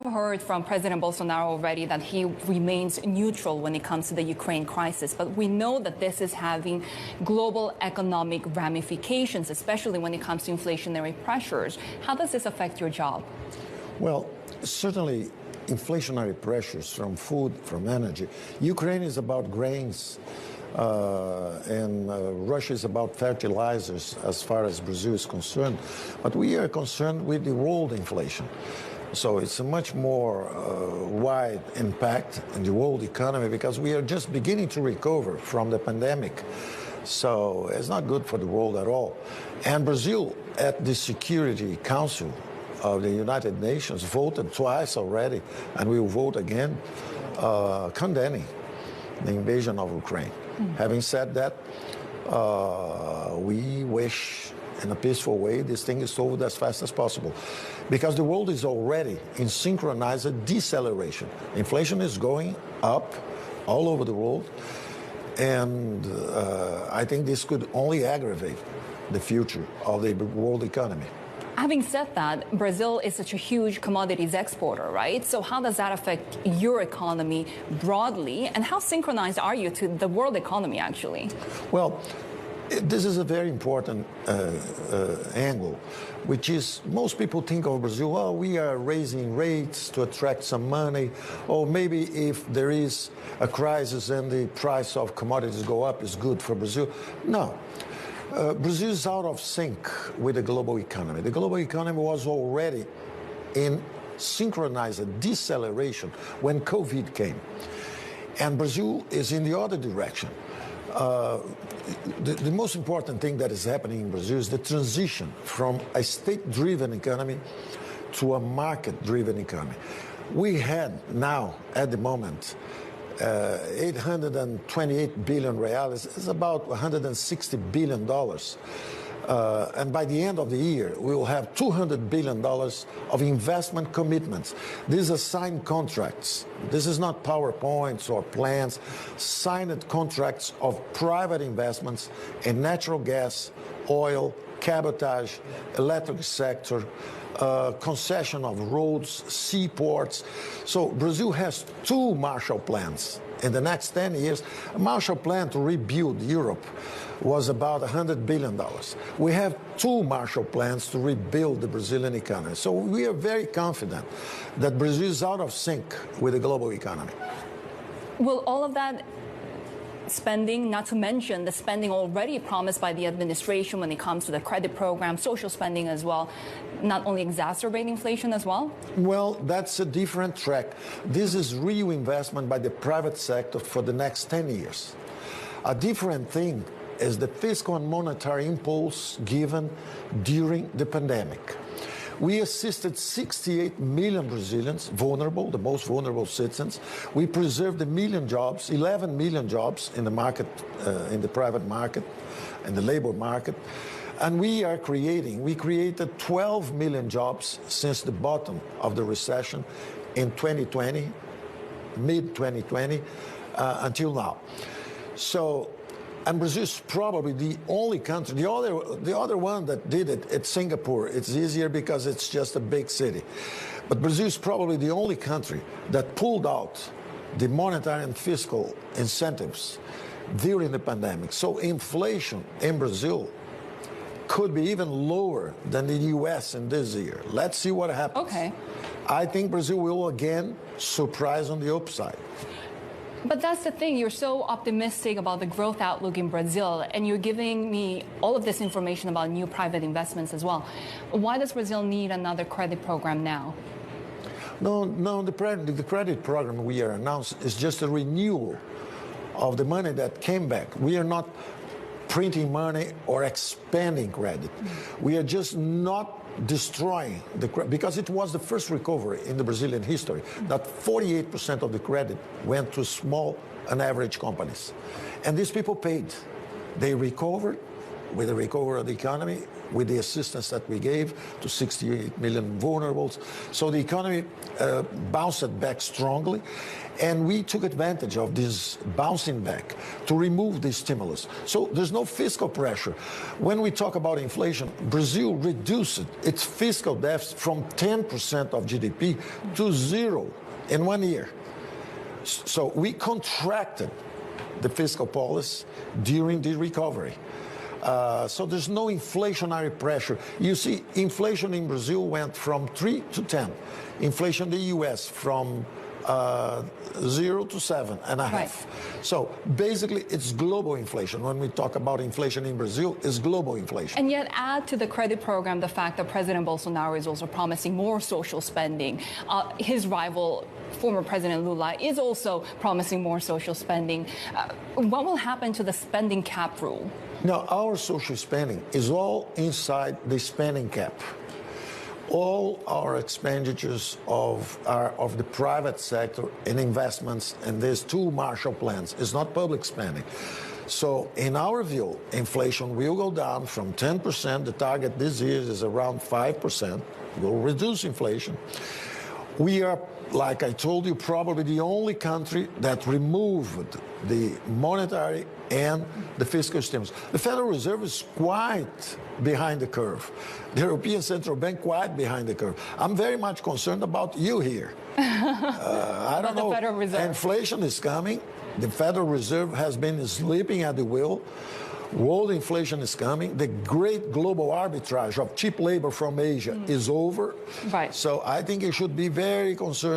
Heard from President Bolsonaro already that he remains neutral when it comes to the Ukraine crisis, but we know that this is having global economic ramifications, especially when it comes to inflationary pressures. How does this affect your job? Well, certainly inflationary pressures from food, from energy. Ukraine is about grains, and Russia is about fertilizers as far as Brazil is concerned. But we are concerned with the world inflation. So it's a much more wide impact in the world economy because we are just beginning to recover from the pandemic. So it's not good for the world at all. And Brazil, at the Security Council of the United Nations, voted twice already, and we will vote again, condemning the invasion of Ukraine. Having said that, we wish in a peaceful way this thing is solved as fast as possible, because the world is already in synchronized deceleration. Inflation is going up all over the world, and I think this could only aggravate the future of the world economy. Having said that, Brazil is such a huge commodities exporter, right? So how does that affect your economy broadly, and how synchronized are you to the world economy, actually? Well, this is a very important angle, which is most people think of Brazil, oh, we are raising rates to attract some money, or maybe if there is a crisis and the price of commodities go up, it's good for Brazil. No. Brazil is out of sync with the global economy. The global economy was already in synchronized deceleration when COVID came. And Brazil is in the other direction. The most important thing that is happening in Brazil is the transition from a state-driven economy to a market-driven economy. We had now, at the moment, 828 billion reais, is about $160 billion. And by the end of the year, we will have $200 billion of investment commitments. These are signed contracts. This is not PowerPoints or plans. Signed contracts of private investments in natural gas, oil, cabotage, electric sector, concession of roads, seaports. So Brazil has two Marshall Plans. In the next 10 years, a Marshall Plan to rebuild Europe was about $100 billion. We have two Marshall Plans to rebuild the Brazilian economy. So we are very confident that Brazil is out of sync with the global economy. Will all of that spending, not to mention the spending already promised by the administration when it comes to the credit program, social spending as well, not only exacerbate inflation as well? Well, that's a different track. This is real investment by the private sector for the next 10 years. A different thing is the fiscal and monetary impulse given during the pandemic. We assisted 68 million Brazilians, vulnerable, the most vulnerable citizens. We preserved 1 million jobs, 11 million jobs in the market, in the private market, in the labor market. And we created 12 million jobs since the bottom of the recession in 2020, mid-2020, until now. So, and Brazil is probably the only country. The other one that did it, it's Singapore. It's easier because it's just a big city. But Brazil is probably the only country that pulled out the monetary and fiscal incentives during the pandemic. So inflation in Brazil could be even lower than the U.S. in this year. Let's see what happens. Okay. I think Brazil will again surprise on the upside. But that's the thing, you're so optimistic about the growth outlook in Brazil, and you're giving me all of this information about new private investments as well. Why does Brazil need another credit program now? No, the credit program we are announced is just a renewal of the money that came back. We are not printing money or expanding credit. We are just not destroying the credit, because it was the first recovery in the Brazilian history that 48% of the credit went to small and average companies. And these people paid. They recovered, with the recovery of the economy, with the assistance that we gave to 68 million vulnerables. So the economy bounced back strongly, and we took advantage of this bouncing back to remove the stimulus. So there's no fiscal pressure. When we talk about inflation, Brazil reduced its fiscal deficit from 10% of GDP to 0 in 1 year. So we contracted the fiscal policy during the recovery. So there's no inflationary pressure. You see, inflation in Brazil went from 3 to 10. Inflation in the U.S. from 0 to 7.5. Right. So basically, it's global inflation. When we talk about inflation in Brazil, it's global inflation. And yet add to the credit program the fact that President Bolsonaro is also promising more social spending. His rival, former President Lula, is also promising more social spending. What will happen to the spending cap rule? Now, our social spending is all inside the spending cap. All our expenditures of the private sector and investments, and there's 2 Marshall Plans. It's not public spending. So in our view, inflation will go down from 10%. The target this year is around 5%. We'll reduce inflation. We are, like I told you, probably the only country that removed the monetary and the fiscal stimulus. The Federal Reserve is quite behind the curve. The European Central Bank quite behind the curve. I'm very much concerned about you here. I don't know. The Federal Reserve. Inflation is coming. The Federal Reserve has been sleeping at the wheel. World inflation is coming. The great global arbitrage of cheap labor from Asia is over. Right. So I think you should be very concerned